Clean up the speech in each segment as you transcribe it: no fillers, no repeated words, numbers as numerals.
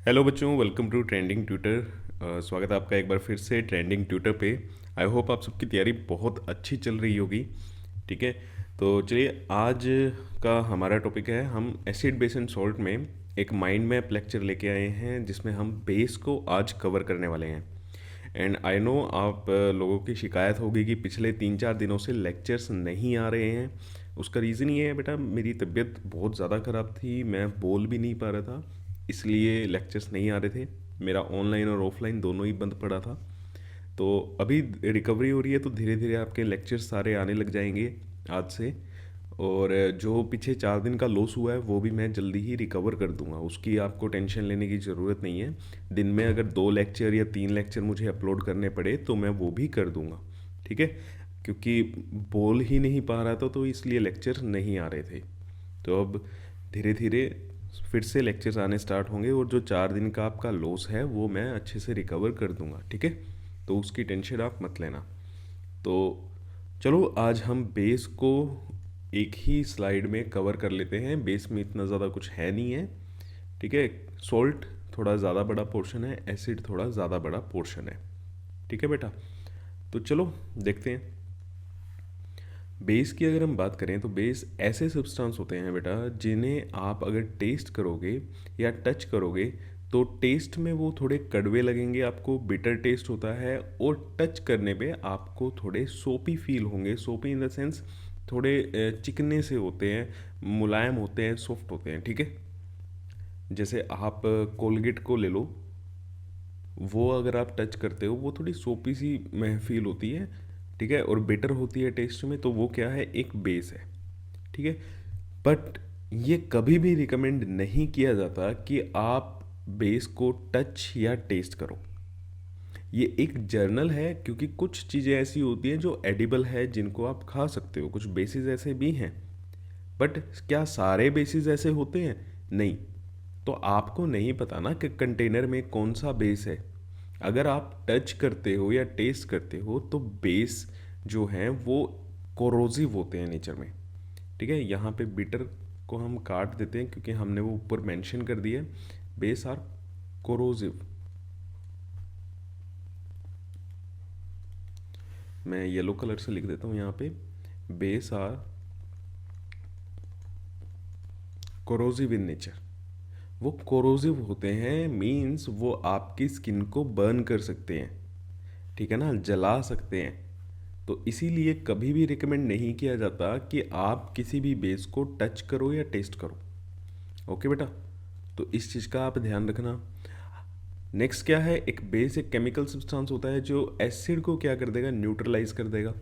Hello बच्चों, welcome to trending tutor. स्वागत है आपका एक बार फिर से ट्रेंडिंग ट्यूटर पे। आई होप आप सबकी तैयारी बहुत अच्छी चल रही होगी। ठीक है, तो चलिए आज का हमारा टॉपिक है, हम एसिड बेस एंड सॉल्ट में एक माइंड मैप लेक्चर लेके आए हैं जिसमें हम बेस को आज कवर करने वाले हैं। एंड आई नो आप लोगों की शिकायत होगी कि पिछले 3-4 दिनों से लेक्चर्स नहीं आ रहे हैं। उसका रीज़न ये है बेटा, मेरी तबीयत बहुत ज़्यादा ख़राब थी, मैं बोल भी नहीं पा रहा था, इसलिए लेक्चर्स नहीं आ रहे थे। मेरा ऑनलाइन और ऑफलाइन दोनों ही बंद पड़ा था। तो अभी रिकवरी हो रही है, तो धीरे धीरे आपके लेक्चर्स सारे आने लग जाएंगे आज से। और जो पीछे 4 दिन का लॉस हुआ है वो भी मैं जल्दी ही रिकवर कर दूंगा, उसकी आपको टेंशन लेने की ज़रूरत नहीं है। दिन में अगर 2 लेक्चर या 3 लेक्चर मुझे अपलोड करने पड़े तो मैं वो भी कर दूंगा। ठीक है, क्योंकि बोल ही नहीं पा रहा था तो इसलिए लेक्चर नहीं आ रहे थे। तो अब धीरे धीरे फिर से लेक्चर्स आने स्टार्ट होंगे और जो 4 दिन का आपका लॉस है वो मैं अच्छे से रिकवर कर दूंगा। ठीक है, तो उसकी टेंशन आप मत लेना। तो चलो आज हम बेस को एक ही स्लाइड में कवर कर लेते हैं। बेस में इतना ज़्यादा कुछ है नहीं है। ठीक है, सॉल्ट थोड़ा ज़्यादा बड़ा पोर्शन है, एसिड थोड़ा ज़्यादा बड़ा पोर्शन है। ठीक है बेटा, तो चलो देखते हैं। बेस की अगर हम बात करें तो बेस ऐसे सब्सटेंस होते हैं बेटा जिन्हें आप अगर टेस्ट करोगे या टच करोगे तो टेस्ट में वो थोड़े कड़वे लगेंगे, आपको बिटर टेस्ट होता है, और टच करने पे आपको थोड़े सोपी फील होंगे। सोपी इन द सेंस थोड़े चिकने से होते हैं, मुलायम होते हैं, सॉफ्ट होते हैं। ठीक है, जैसे आप कोलगेट को ले लो, वो अगर आप टच करते हो वो थोड़ी सोपी सी महफील होती है। ठीक है, और बेटर होती है टेस्ट में, तो वो क्या है, एक बेस है। ठीक है, बट ये कभी भी रिकमेंड नहीं किया जाता कि आप बेस को टच या टेस्ट करो। ये एक जर्नल है, क्योंकि कुछ चीज़ें ऐसी होती हैं जो एडिबल है, जिनको आप खा सकते हो, कुछ बेसिस ऐसे भी हैं। बट क्या सारे बेसिस ऐसे होते हैं? नहीं। तो आपको नहीं पता ना कि कंटेनर में कौन सा बेस है। अगर आप टच करते हो या टेस्ट करते हो तो बेस जो हैं वो कोरोसिव होते हैं नेचर में। ठीक है, यहाँ पे बिटर को हम काट देते हैं क्योंकि हमने वो ऊपर मेंशन कर दिया है। Base are corrosive. मैं येलो कलर से लिख देता हूँ यहाँ पे, base are corrosive in nature. वो कोरोसिव होते हैं, मीन्स वो आपकी स्किन को बर्न कर सकते हैं। ठीक है ना, जला सकते हैं। तो इसीलिए कभी भी रिकमेंड नहीं किया जाता कि आप किसी भी बेस को टच करो या टेस्ट करो। ओके बेटा, तो इस चीज़ का आप ध्यान रखना। नेक्स्ट क्या है, एक बेस एक केमिकल सब्सटेंस होता है जो एसिड को क्या कर देगा, न्यूट्रलाइज कर देगा।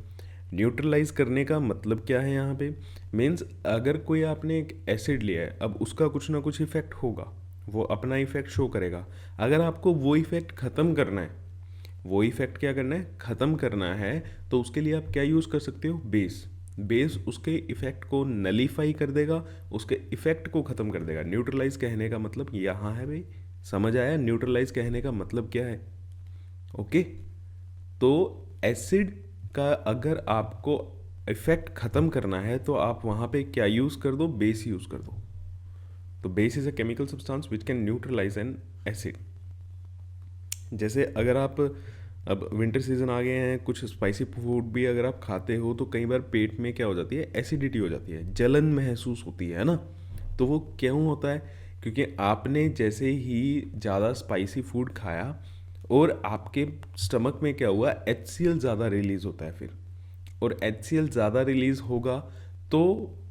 न्यूट्रलाइज करने का मतलब क्या है यहाँ पे, मीन्स अगर कोई आपने एक एसिड लिया है, अब उसका कुछ ना कुछ इफेक्ट होगा, वो अपना इफेक्ट शो करेगा। अगर आपको वो इफेक्ट ख़त्म करना है, वो इफेक्ट क्या करना है, ख़त्म करना है, तो उसके लिए आप क्या यूज़ कर सकते हो, बेस। बेस उसके इफेक्ट को नलीफाई कर देगा, उसके इफेक्ट को ख़त्म कर देगा। न्यूट्रलाइज कहने का मतलब यहाँ है भाई, समझ आया न्यूट्रलाइज कहने का मतलब क्या है? ओके, तो एसिड का अगर आपको इफेक्ट ख़त्म करना है तो आप वहाँ पे क्या यूज़ कर दो, बेस यूज़ कर दो। तो base is a chemical substance which can neutralize an acid. जैसे अगर आप, अब विंटर सीजन आ गए हैं, कुछ स्पाइसी फूड भी अगर आप खाते हो तो कई बार पेट में क्या हो जाती है, एसिडिटी हो जाती है, जलन महसूस होती है ना। तो वो क्यों होता है? क्योंकि आपने जैसे ही ज़्यादा स्पाइसी फूड खाया और आपके स्टमक में क्या हुआ, HCl ज़्यादा रिलीज़ होता है फिर, और HCl ज़्यादा रिलीज़ होगा तो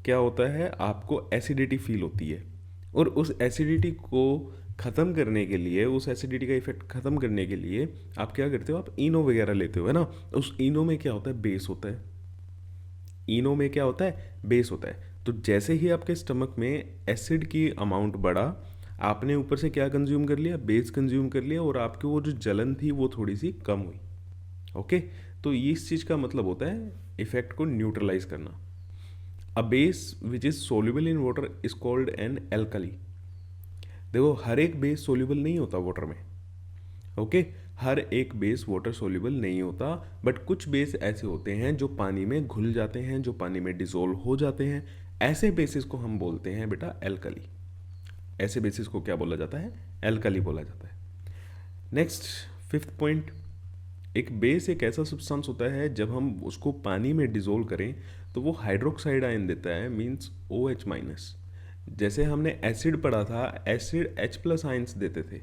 क्या होता है, आपको एसिडिटी फील होती है। और उस एसिडिटी को ख़त्म करने के लिए, उस एसिडिटी का इफेक्ट ख़त्म करने के लिए आप क्या करते हो, आप इनो वगैरह लेते हो, है ना। उस इनो में क्या होता है, बेस होता है। इनो में क्या होता है, बेस होता है। तो जैसे ही आपके स्टमक में एसिड की अमाउंट बढ़ा, आपने ऊपर से क्या कंज्यूम कर लिया, बेस कंज्यूम कर लिया, और आपकी वो जो जलन थी वो थोड़ी सी कम हुई। ओके, तो ये इस चीज़ का मतलब होता है इफेक्ट को न्यूट्रलाइज करना। A base which is soluble in water is called an alkali. देखो, हर एक बेस सोल्यूबल नहीं होता वाटर में। ओके, हर एक बेस वाटर सोल्यूबल नहीं होता, बट कुछ बेस ऐसे होते हैं जो पानी में घुल जाते हैं, जो पानी में डिसोल्व हो जाते हैं। ऐसे बेसिस को हम बोलते हैं बेटा एल्कली। ऐसे बेसिस को क्या बोला जाता है, एल्कली बोला जाता है। नेक्स्ट, फिफ्थ पॉइंट, एक बेस एक ऐसा सब्सटेंस होता है जब हम उसको पानी में डिज़ोल्व करें तो वो हाइड्रोक्साइड आयन देता है, मीन्स OH माइनस। जैसे हमने एसिड पढ़ा था, एसिड H+ आयन्स देते थे,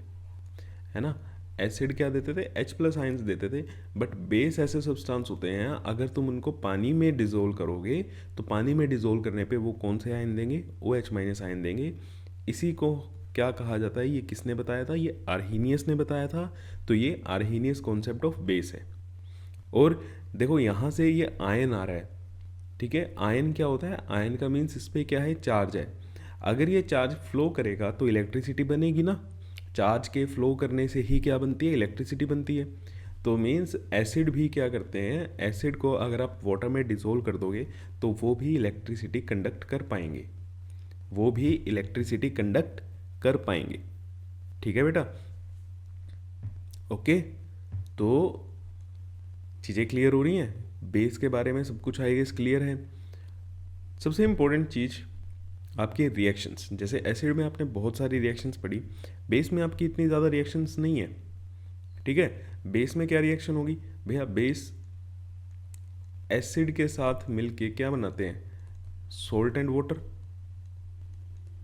है ना। एसिड क्या देते थे? H+ आयन्स देते थे। बट बेस ऐसे सब्सटेंस होते हैं, अगर तुम उनको पानी में डिज़ोल्व करोगे तो पानी में डिज़ोल्व करने पे वो कौन से आयन देंगे? OH माइनस आयन देंगे। इसी को क्या कहा जाता है? ये किसने बताया था? ये आर्हीनियस ने बताया था। तो ये आर्हीनियस कॉन्सेप्ट ऑफ बेस है। और देखो यहाँ से ये आयन आ रहा है, ठीक है। आयन क्या होता है? आयन का मीन्स इस पर क्या है? चार्ज है। अगर ये चार्ज फ्लो करेगा तो इलेक्ट्रिसिटी बनेगी ना। चार्ज के फ्लो करने से ही क्या बनती है? इलेक्ट्रिसिटी बनती है। तो मीन्स एसिड भी क्या करते हैं? एसिड को अगर आप वाटर में डिसोल्व कर दोगे तो वो भी इलेक्ट्रिसिटी कंडक्ट कर पाएंगे, वो भी इलेक्ट्रिसिटी कंडक्ट कर पाएंगे। ठीक है बेटा, ओके। तो चीज़ें क्लियर हो रही हैं, बेस के बारे में सब कुछ आई गेस क्लियर है। सबसे इम्पोर्टेंट चीज़ आपके रिएक्शंस, जैसे एसिड में आपने बहुत सारी रिएक्शंस पढ़ी, बेस में आपकी इतनी ज़्यादा रिएक्शंस नहीं है, ठीक है। बेस में क्या रिएक्शन होगी भैया? बेस एसिड के साथ मिलके क्या बनाते हैं? Salt and water.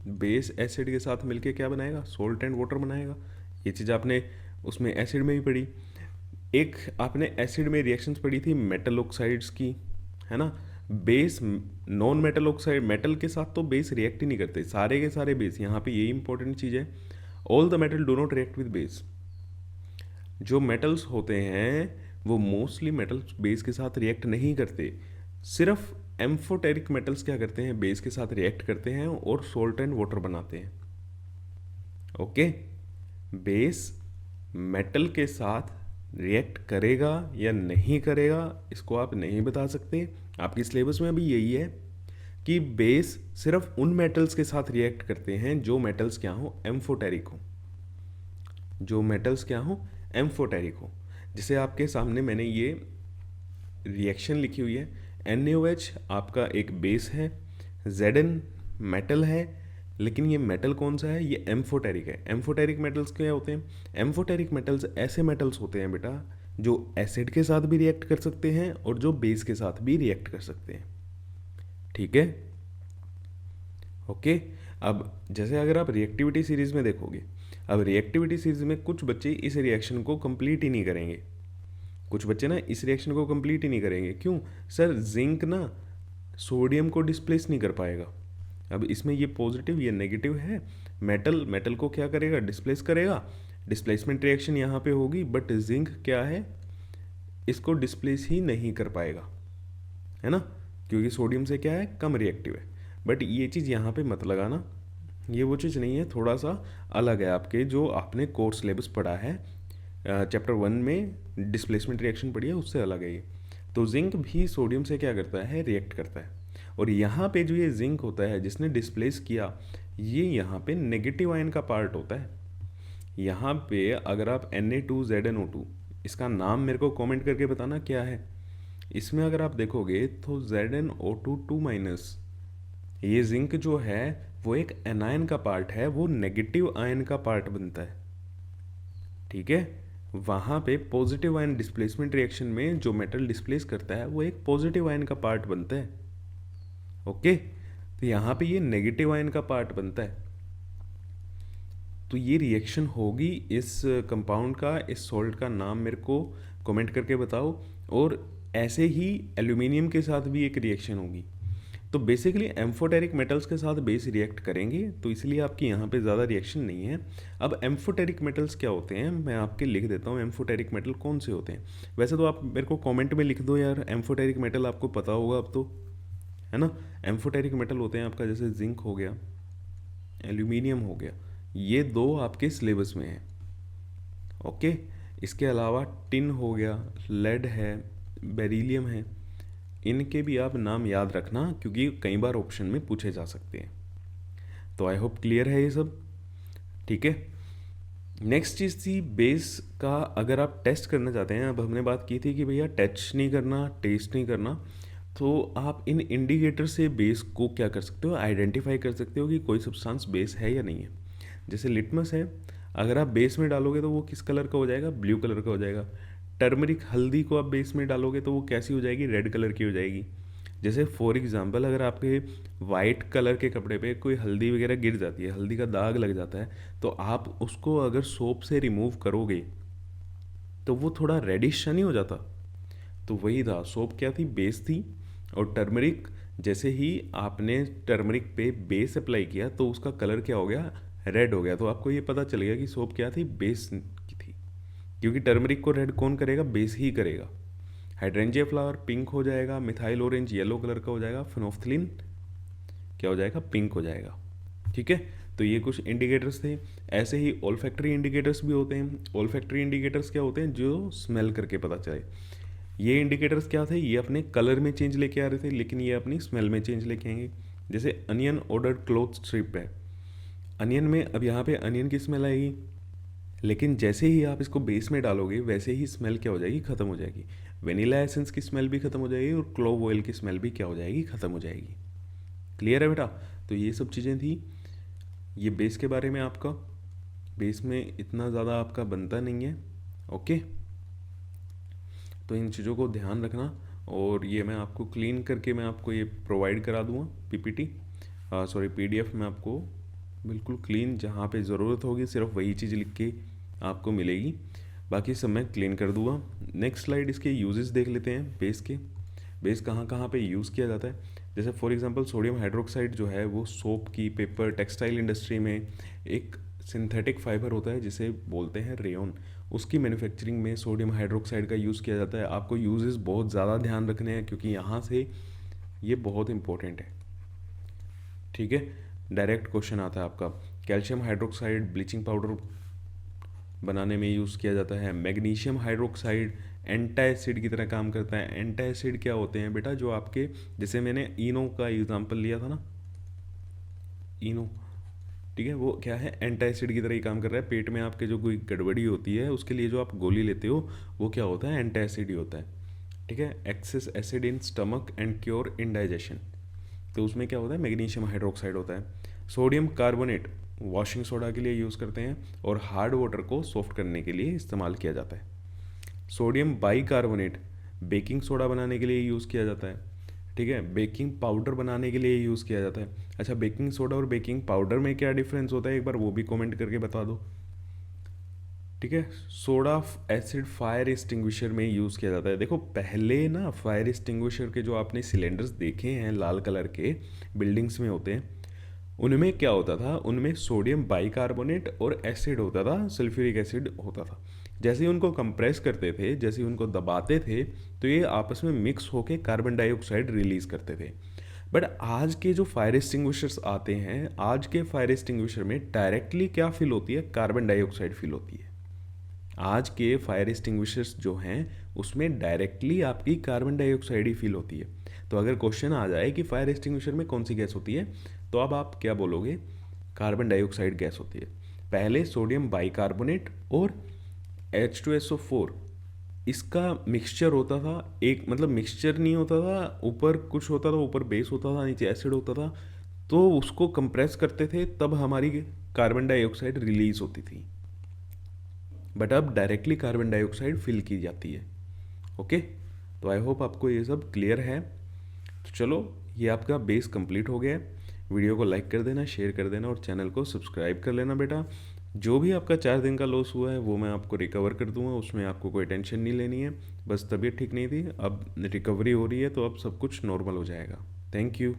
Base acid के साथ मिलके क्या बनाएगा? सोल्ट एंड वाटर बनाएगा। ये चीज़ आपने उसमें एसिड में भी पढ़ी। एक आपने एसिड में रिएक्शंस पढ़ी थी मेटल ऑक्साइड्स की, है ना। Base non metal oxide, metal के साथ तो बेस रिएक्ट ही नहीं करते, सारे के सारे बेस। यहाँ पे यही इंपॉर्टेंट चीज़ है, all the metal do not react with base. जो मेटल्स होते हैं वो मोस्टली मेटल्स बेस के साथ रिएक्ट नहीं करते। सिर्फ एम्फोटेरिक मेटल्स क्या करते हैं? बेस के साथ रिएक्ट करते हैं और सोल्ट एंड वाटर बनाते हैं। ओके, बेस मेटल के साथ रिएक्ट करेगा या नहीं करेगा इसको आप नहीं बता सकते। आपकी सिलेबस में भी यही है कि बेस सिर्फ उन मेटल्स के साथ रिएक्ट करते हैं जो मेटल्स क्या हो? एम्फोटेरिक हो। जो मेटल्स क्या हो? एम्फोटेरिक हो। जैसे आपके सामने मैंने ये रिएक्शन लिखी हुई है, NaOH आपका एक बेस है, Zn मेटल है, लेकिन ये मेटल कौन सा है? ये एम्फोटेरिक है। एम्फोटेरिक मेटल्स क्या होते हैं? एम्फोटेरिक मेटल्स ऐसे मेटल्स होते हैं बेटा जो एसिड के साथ भी रिएक्ट कर सकते हैं और जो बेस के साथ भी रिएक्ट कर सकते हैं। ठीक है, ओके। अब जैसे अगर आप रिएक्टिविटी सीरीज में देखोगे, अब रिएक्टिविटी सीरीज में कुछ बच्चे इस रिएक्शन को कंप्लीट ही नहीं करेंगे, कुछ बच्चे ना इस रिएक्शन को कंप्लीट ही नहीं करेंगे। क्यों? सर जिंक ना सोडियम को डिस्प्लेस नहीं कर पाएगा। अब इसमें ये पॉजिटिव ये नेगेटिव है। मेटल को क्या करेगा? डिस्प्लेस करेगा। डिस्प्लेसमेंट रिएक्शन यहाँ पे होगी, बट जिंक क्या है? इसको डिस्प्लेस ही नहीं कर पाएगा, है ना, क्योंकि सोडियम से क्या है? कम रिएक्टिव है। बट ये चीज़ यहाँ पे मत लगाना, ये वो चीज़ नहीं है, थोड़ा सा अलग है आपके जो आपने कोर सिलेबस पढ़ा है, चैप्टर 1 में डिस्प्लेसमेंट रिएक्शन पढ़ी है, उससे अलग है ये। तो जिंक भी सोडियम से क्या करता है? रिएक्ट करता है। और यहाँ पे जो ये जिंक होता है जिसने डिस्प्लेस किया, ये यहाँ पे नेगेटिव आयन का पार्ट होता है। यहाँ पे अगर आप Na2ZnO2, इसका नाम मेरे को कमेंट करके बताना क्या है। इसमें अगर आप देखोगे तो ZnO2 -, ये जिंक जो है वो एक एनायन का पार्ट है, वो नेगेटिव आयन का पार्ट बनता है। ठीक है, वहाँ पे पॉजिटिव आयन डिस्प्लेसमेंट रिएक्शन में जो मेटल डिस्प्लेस करता है वो एक पॉजिटिव आयन का पार्ट बनता है। ओके, तो यहाँ पे ये नेगेटिव आयन का पार्ट बनता है। तो ये रिएक्शन होगी इस कंपाउंड का, इस सॉल्ट का नाम मेरे को कमेंट करके बताओ। और ऐसे ही एल्यूमिनियम के साथ भी एक रिएक्शन होगी। तो बेसिकली एम्फोटेरिक मेटल्स के साथ बेस रिएक्ट करेंगे, तो इसलिए आपकी यहाँ पे ज़्यादा रिएक्शन नहीं है। अब एम्फोटेरिक मेटल्स क्या होते हैं मैं आपके लिख देता हूँ, एम्फोटेरिक मेटल कौन से होते हैं। वैसे तो आप मेरे को कमेंट में लिख दो यार, एम्फोटेरिक मेटल आपको पता होगा अब तो, है ना। एम्फोटेरिक मेटल होते हैं आपका जैसे जिंक हो गया, एल्यूमिनियम हो गया, ये दो आपके सिलेबस में है। ओके, इसके अलावा टिन हो गया, लेड है, बेरिलियम है, इनके भी आप नाम याद रखना क्योंकि कई बार ऑप्शन में पूछे जा सकते हैं। तो आई होप क्लियर है ये सब, ठीक है। नेक्स्ट चीज़ थी बेस का, अगर आप टेस्ट करना चाहते हैं, अब हमने बात की थी कि भैया टच नहीं करना, टेस्ट नहीं करना, तो आप इन इंडिकेटर से बेस को क्या कर सकते हो? आइडेंटिफाई कर सकते हो कि कोई सब्सटेंस बेस है या नहीं है। जैसे लिटमस है, अगर आप बेस में डालोगे तो वो किस कलर का हो जाएगा, ब्लू कलर का हो जाएगा। टर्मरिक हल्दी को आप बेस में डालोगे तो वो कैसी हो जाएगी, रेड कलर की हो जाएगी। जैसे फॉर एग्जांपल अगर आपके वाइट कलर के कपड़े पे कोई हल्दी वगैरह गिर जाती है, हल्दी का दाग लग जाता है, तो आप उसको अगर सोप से रिमूव करोगे तो वो थोड़ा रेडिश सा नहीं हो जाता। तो वही था, सोप क्या थी, बेस थी। और टर्मरिक, जैसे ही आपने टर्मरिक पे बेस अप्लाई किया तो उसका कलर क्या हो गया, रेड हो गया। तो आपको ये पता चल गया कि सोप क्या थी, बेस की थी। क्योंकि टर्मरिक को रेड कौन करेगा, बेस ही करेगा। हाइड्रेंजिया फ्लावर पिंक हो जाएगा, मिथाइल ऑरेंज येलो कलर का हो जाएगा, फिनोफ्थलीन क्या हो जाएगा, पिंक हो जाएगा। ठीक है, तो ये कुछ इंडिकेटर्स थे। ऐसे ही ओल्फैक्टरी इंडिकेटर्स भी होते हैं। ओल्फैक्टरी इंडिकेटर्स क्या होते हैं, जो स्मेल करके पता चले। ये इंडिकेटर्स क्या थे, ये अपने कलर में चेंज लेके आ रहे थे, लेकिन ये अपनी स्मेल में चेंज लेके आएंगे। जैसे अनियन ऑर्डर क्लोथ स्ट्रिप है, अनियन में अब यहाँ पे अनियन की स्मेल आएगी, लेकिन जैसे ही आप इसको बेस में डालोगे वैसे ही स्मेल क्या हो जाएगी, ख़त्म हो जाएगी। वेनिला एसेंस की स्मेल भी ख़त्म हो जाएगी और क्लोव ऑयल की स्मेल भी क्या हो जाएगी, ख़त्म हो जाएगी। क्लियर है बेटा। तो ये सब चीज़ें थी। ये बेस के बारे में आपका, बेस में इतना ज़्यादा आपका बनता नहीं है। ओके, तो इन चीज़ों को ध्यान रखना। और ये मैं आपको क्लीन करके मैं आपको ये प्रोवाइड करा दूँगा, पीपीटी सॉरी पीडीएफ में आपको बिल्कुल क्लीन, जहाँ पे ज़रूरत होगी सिर्फ वही चीज़ लिख के आपको मिलेगी, बाकी सब मैं क्लीन कर दूँगा। नेक्स्ट स्लाइड, इसके यूजेस देख लेते हैं बेस के। बेस कहाँ कहाँ पे यूज़ किया जाता है। जैसे फॉर एग्जांपल सोडियम हाइड्रोक्साइड जो है वो सोप की, पेपर, टेक्सटाइल इंडस्ट्री में एक सिंथेटिक फाइबर होता है जिसे बोलते हैं रेयन, उसकी मैन्युफैक्चरिंग में सोडियम हाइड्रोक्साइड का यूज़ किया जाता है। आपको यूजेस बहुत ज़्यादा ध्यान रखने हैं क्योंकि यहाँ से ये बहुत इंपॉर्टेंट है। ठीक है, डायरेक्ट क्वेश्चन आता है आपका। कैल्शियम हाइड्रोक्साइड ब्लीचिंग पाउडर बनाने में यूज़ किया जाता है। मैग्नीशियम हाइड्रोक्साइड एंटा एसिड की तरह काम करता है। एंटा एसिड क्या होते हैं बेटा, जो आपके, जैसे मैंने इनो का एग्जांपल लिया था ना, इनो, ठीक है, वो क्या है, एंटा एसिड की तरह ही काम कर रहा है। पेट में आपके जो कोई गड़बड़ी होती है उसके लिए जो आप गोली लेते हो वो क्या होता है, एंटा एसिड ही होता है। ठीक है, excess acid in stomach and cure indigestion, तो उसमें क्या होता है, मैग्नीशियम हाइड्रोक्साइड होता है। सोडियम कार्बोनेट वॉशिंग सोडा के लिए यूज़ करते हैं और हार्ड वाटर को सॉफ्ट करने के लिए इस्तेमाल किया जाता है। सोडियम बाइकार्बोनेट बेकिंग सोडा बनाने के लिए यूज़ किया जाता है। ठीक है, बेकिंग पाउडर बनाने के लिए यूज़ किया जाता है। अच्छा, बेकिंग सोडा और बेकिंग पाउडर में क्या डिफरेंस होता है, एक बार वो भी कमेंट करके बता दो। ठीक है, सोडा एसिड फायर एक्सटिंग्विशर में यूज़ किया जाता है। देखो पहले ना फायर एक्सटिंग्विशर के जो आपने सिलेंडर्स देखे हैं लाल कलर के, बिल्डिंग्स में होते हैं, उनमें क्या होता था, उनमें सोडियम बाइकार्बोनेट और एसिड होता था, सल्फ्यूरिक एसिड होता था। जैसे ही उनको कंप्रेस करते थे, जैसे ही उनको दबाते थे, तो ये आपस में मिक्स होकर कार्बन डाइऑक्साइड रिलीज करते थे। बट आज के जो फायर एक्सटिंग्विशर्स आते हैं, आज के फायर एक्सटिंग्विशर में डायरेक्टली क्या फिल होती है, कार्बन डाइऑक्साइड फिल होती है। आज के फायर एक्सटिंग्विशर्स जो हैं उसमें डायरेक्टली आपकी कार्बन डाइऑक्साइड ही फिल होती है। तो अगर क्वेश्चन आ जाए कि फायर एक्सटिंग्विशर में कौन सी गैस होती है, तो अब आप क्या बोलोगे, कार्बन डाइऑक्साइड गैस होती है। पहले सोडियम बाइकार्बोनेट और H2SO4 इसका मिक्सचर होता था, एक मतलब मिक्सचर नहीं होता था, ऊपर कुछ होता था, ऊपर बेस होता था, नीचे एसिड होता था, तो उसको कंप्रेस करते थे तब हमारी कार्बन डाइऑक्साइड रिलीज होती थी। बट अब डायरेक्टली कार्बन डाइऑक्साइड फिल की जाती है। ओके, तो आई होप आपको ये सब क्लियर है। तो चलो, ये आपका बेस कंप्लीट हो गया है। वीडियो को लाइक कर देना, शेयर कर देना और चैनल को सब्सक्राइब कर लेना बेटा। जो भी आपका 4 दिन का लॉस हुआ है वो मैं आपको रिकवर कर दूंगा, उसमें आपको कोई टेंशन नहीं लेनी है। बस तबीयत ठीक नहीं थी, अब रिकवरी हो रही है तो अब सब कुछ नॉर्मल हो जाएगा। Thank you.